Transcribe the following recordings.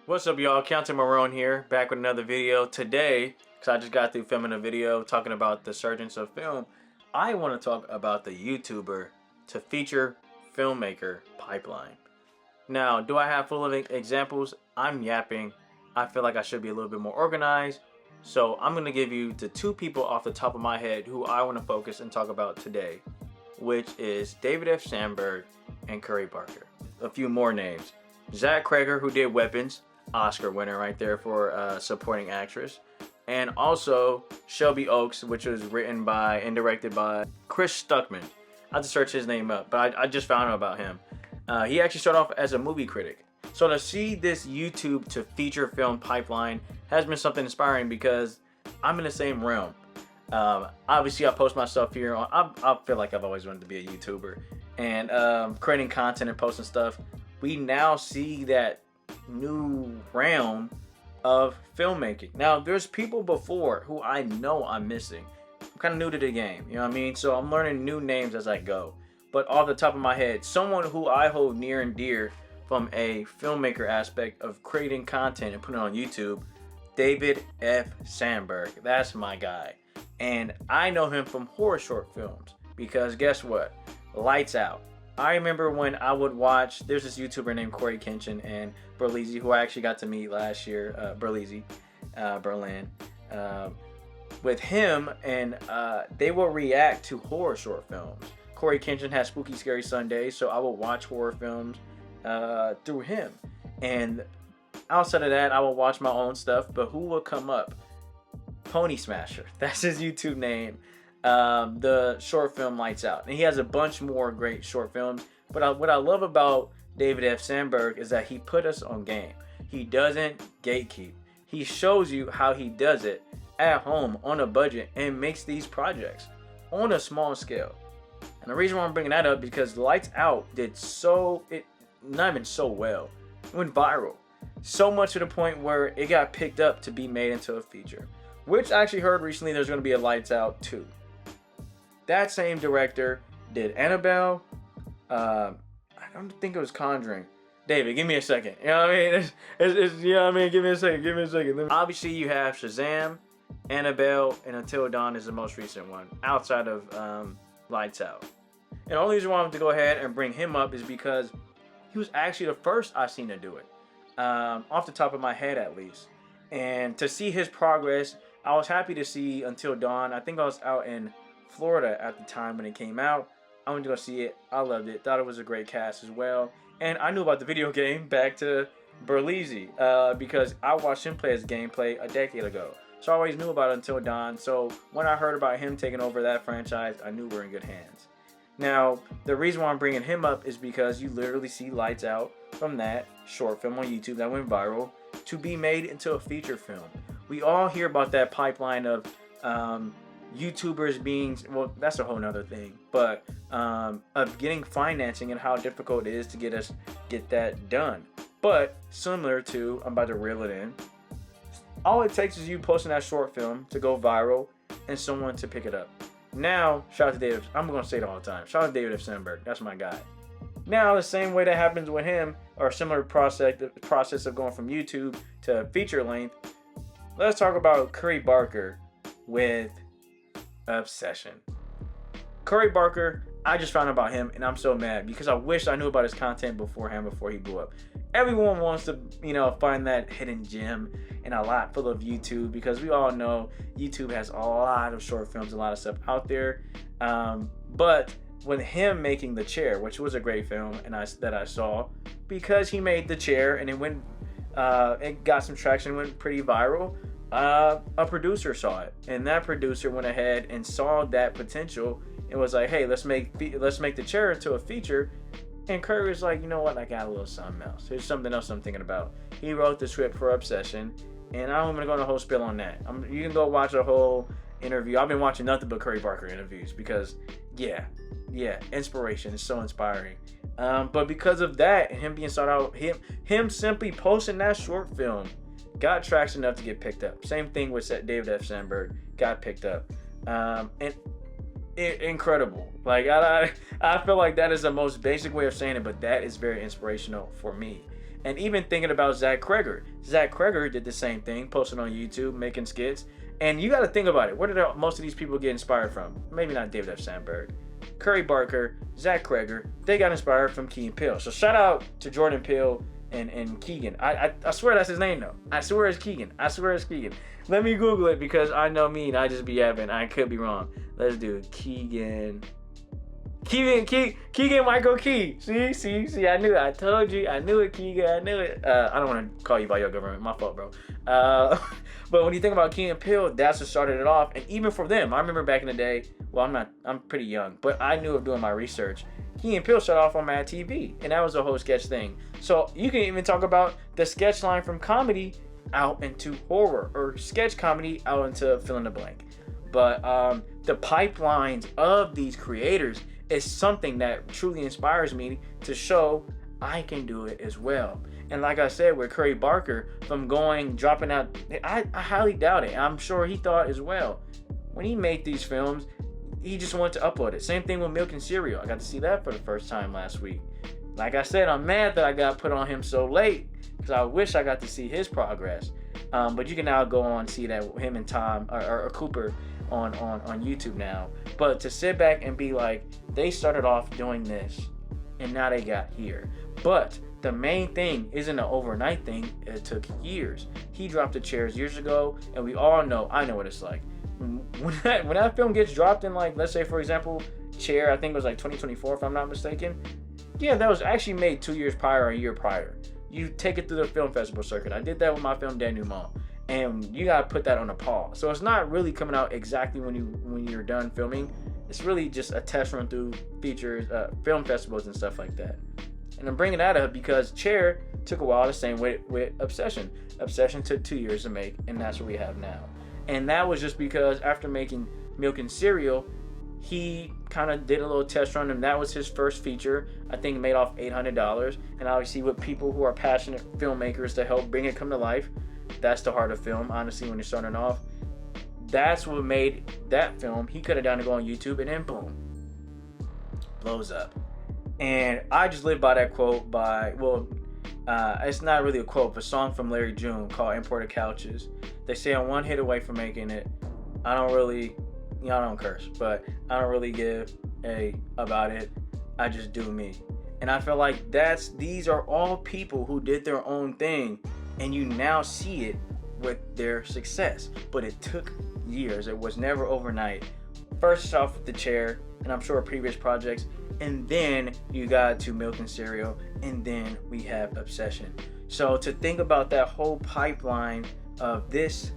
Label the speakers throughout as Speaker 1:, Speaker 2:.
Speaker 1: What's up, y'all? Captain Marone here, back with another video. Today, because I just got through filming a video talking about the surgence of film, I want to talk about the YouTuber to feature filmmaker pipeline. Now, do I have full of examples? I'm yapping. I feel like I should be a little bit more organized. So I'm going to give you the two people off the top of my head who I want to focus and talk about today, which is David F. Sandberg and Curry Barker. A few more names. Zach Cregger, who did Weapons, Oscar winner right there for supporting actress. And also Shelby Oaks, which was written by and directed by Chris Stuckman. I had to search his name up, but I just found out about him. He actually started off as a movie critic. So to see this YouTube to feature film pipeline has been something inspiring because I'm in the same realm. Obviously, I post myself here on. I feel like I've always wanted to be a YouTuber and creating content and posting stuff. We now see that new realm of filmmaking. Now, there's people before who I know I'm missing. I'm kind of new to the game, you know what I mean? So I'm learning new names as I go. But off the top of my head, someone who I hold near and dear from a filmmaker aspect of creating content and putting it on YouTube, David F. Sandberg. That's my guy. And I know him from horror short films because guess what? Lights Out. I remember when I would watch, there's this YouTuber named Corey Kenshin and Berlizzi, who I actually got to meet last year, Berlizzi, Berlin, with him, and they will react to horror short films. Corey Kenshin has Spooky Scary Sundays, so I will watch horror films through him. And outside of that, I will watch my own stuff, but who will come up? Pony Smasher, that's his YouTube name. The short film Lights Out, and he has a bunch more great short films. But what I love about David F. Sandberg is that he put us on game. He doesn't gatekeep. He shows you how he does it at home on a budget and makes these projects on a small scale. And the reason why I'm bringing that up is because Lights Out did not even so well. It went viral. So much to the point where it got picked up to be made into a feature. Which I actually heard recently there's going to be a Lights Out 2. That same director did Annabelle. I don't think it was Conjuring. David, give me a second. You know what I mean? You know what I mean? Give me a second. Obviously, you have Shazam, Annabelle, and Until Dawn is the most recent one outside of Lights Out. And the only reason why I wanted to go ahead and bring him up is because he was actually the first I've seen to do it, off the top of my head at least. And to see his progress, I was happy to see Until Dawn. I think I was out in Florida at the time when it came out. I went to go see it. I loved it. Thought it was a great cast as well. And I knew about the video game back to Berlizzi because I watched him play his gameplay a decade ago. So I always knew about Until Dawn. So when I heard about him taking over that franchise, I knew we were in good hands. Now, the reason why I'm bringing him up is because you literally see Lights Out from that short film on YouTube that went viral to be made into a feature film. We all hear about that pipeline of YouTubers being, well, that's a whole nother thing, but of getting financing and how difficult it is to get that done. But similar to, I'm about to reel it in, all it takes is you posting that short film to go viral and someone to pick it up. Now, shout out to David, I'm going to say it all the time, shout out to David F. Sandberg, that's my guy. Now, the same way that happens with him, or similar process of going from YouTube to feature length, let's talk about Curry Barker with Obsession. Curry Barker, I just found out about him and I'm so mad because I wish I knew about his content beforehand before he blew up. Everyone wants to, find that hidden gem in a lot full of YouTube because we all know YouTube has a lot of short films, a lot of stuff out there. But with him making The Chair, which was a great film that I saw, because he made The Chair and it got some traction, went pretty viral. A producer saw it, and that producer went ahead and saw that potential and was like, "Hey, let's make The Chair into a feature." And Curry was like, "You know what? I got a little something else. There's something else I'm thinking about." He wrote the script for Obsession, and I'm gonna go on a whole spill on that. You can go watch a whole interview. I've been watching nothing but Curry Barker interviews because, yeah, inspiration is so inspiring. But because of that, and him being sought out, him simply posting that short film got traction enough to get picked up. Same thing with David F. Sandberg, got picked up. And incredible. Like I feel like that is the most basic way of saying it, but that is very inspirational for me. And even thinking about Zach Cregger. Zach Cregger did the same thing, posted on YouTube, making skits. And you got to think about it. Where did most of these people get inspired from? Maybe not David F. Sandberg. Curry Barker, Zach Cregger, they got inspired from Key and Peele. So shout out to Jordan Peele and Keegan. I swear that's his name though. I swear it's Keegan. I swear it's Keegan. Let me Google it because I know me and I just be yapping. I could be wrong. Let's do it. Keegan Michael Key. See, I knew it. I told you. I knew it, Keegan. I knew it. I don't want to call you by your government. My fault, bro. But when you think about Key and Peele, that's what started it off. And even for them, I remember back in the day, well, I'm pretty young, but I knew of doing my research. Key and Peele started off on Mad TV, and that was a whole sketch thing. So you can even talk about the sketch line from comedy out into horror, or sketch comedy out into fill in the blank. But the pipelines of these creators is something that truly inspires me to show I can do it as well. And like I said, with Curry Barker, from dropping out, I highly doubt it. I'm sure he thought as well. When he made these films, he just wanted to upload it. Same thing with Milk and Cereal. I got to see that for the first time last week. Like I said, I'm mad that I got put on him so late because I wish I got to see his progress. But you can now go on and see that him and Tom or Cooper on YouTube now. But to sit back and be like, they started off doing this and now they got here. But the main thing isn't an overnight thing. It took years. He dropped the chairs years ago, and we all know, I know what it's like. When that film gets dropped in, like, let's say, for example, Chair, I think it was like 2024, if I'm not mistaken. Yeah, that was actually made 2 years prior or a year prior. You take it through the film festival circuit. I did that with my film Denouement, and you gotta put that on a pause. So it's not really coming out exactly when you're done filming. It's really just a test run through features, film festivals and stuff like that. And I'm bringing that up because Chair took a while, the same way with Obsession. Obsession took 2 years to make, and that's what we have now. And that was just because after making Milk and Cereal, he kind of did a little test run, and that was his first feature. I think made off $800. And obviously with people who are passionate filmmakers to help bring it come to life, that's the heart of film, honestly, when you're starting off. That's what made that film. He could have done to go on YouTube, and then boom, blows up. And I just live by that quote it's not really a quote, but a song from Larry June called Imported Couches. They say I'm one hit away from making it. I don't curse, but I don't really give a about it. I just do me. And I feel like these are all people who did their own thing, and you now see it with their success. But it took years. It was never overnight. First off with the Chair, and I'm sure previous projects, and then you got to Milk and Cereal, and then we have Obsession. So to think about that whole pipeline of this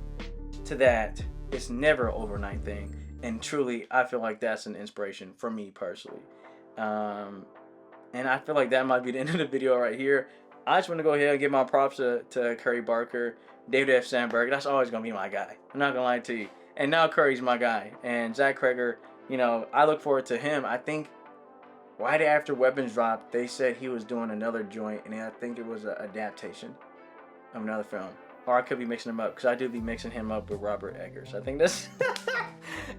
Speaker 1: to that, it's never an overnight thing. And truly, I feel like that's an inspiration for me personally. And I feel like that might be the end of the video right here. I just want to go ahead and give my props to Curry Barker, David F. Sandberg. That's always going to be my guy. I'm not going to lie to you. And now Curry's my guy. And Zach Cregger, I look forward to him. I think right after Weapons dropped, they said he was doing another joint, and I think it was an adaptation of another film. Or I could be mixing him up, because I do be mixing him up with Robert Eggers. I think that's...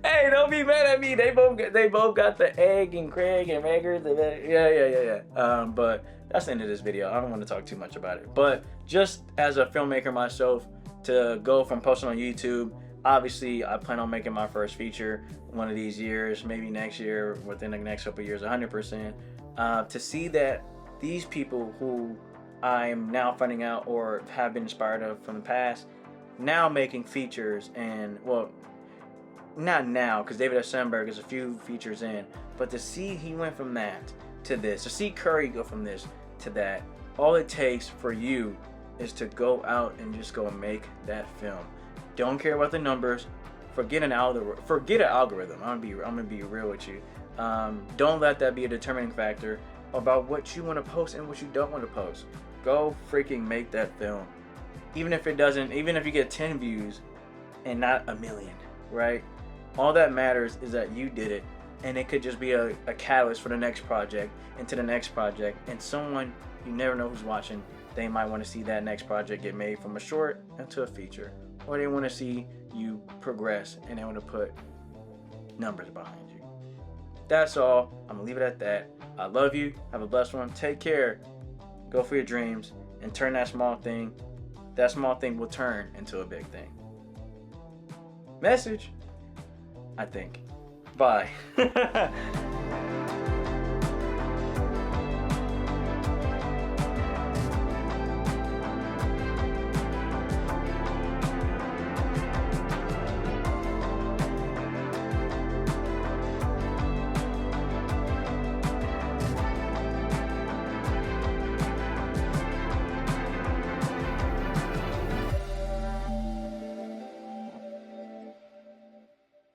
Speaker 1: Hey, don't be mad at me. They both got the Egg and Craig and Eggers. Yeah. But that's the end of this video. I don't want to talk too much about it. But just as a filmmaker myself, to go from posting on YouTube, obviously I plan on making my first feature one of these years, maybe next year, within the next couple of years, 100%. To see that these people who I'm now finding out or have been inspired of from the past, now making features, and well, not now, because David F. Sandberg is a few features in, but to see he went from that to this, to see Curry go from this to that, all it takes for you is to go out and just go make that film. Don't care about the numbers. Forget an algorithm. I'm gonna be real with you. Don't let that be a determining factor about what you want to post and what you don't want to post. Go freaking make that film. Even if you get 10 views and not a million, right? All that matters is that you did it, and it could just be a catalyst for the next project, and to the next project, and someone, you never know who's watching, they might want to see that next project get made from a short into a feature, or they want to see you progress, and they want to put numbers behind you. That's all. I'm gonna leave it at that. I love you. Have a blessed one. Take care. Go for your dreams, and turn that small thing will turn into a big thing. Message, I think. Bye.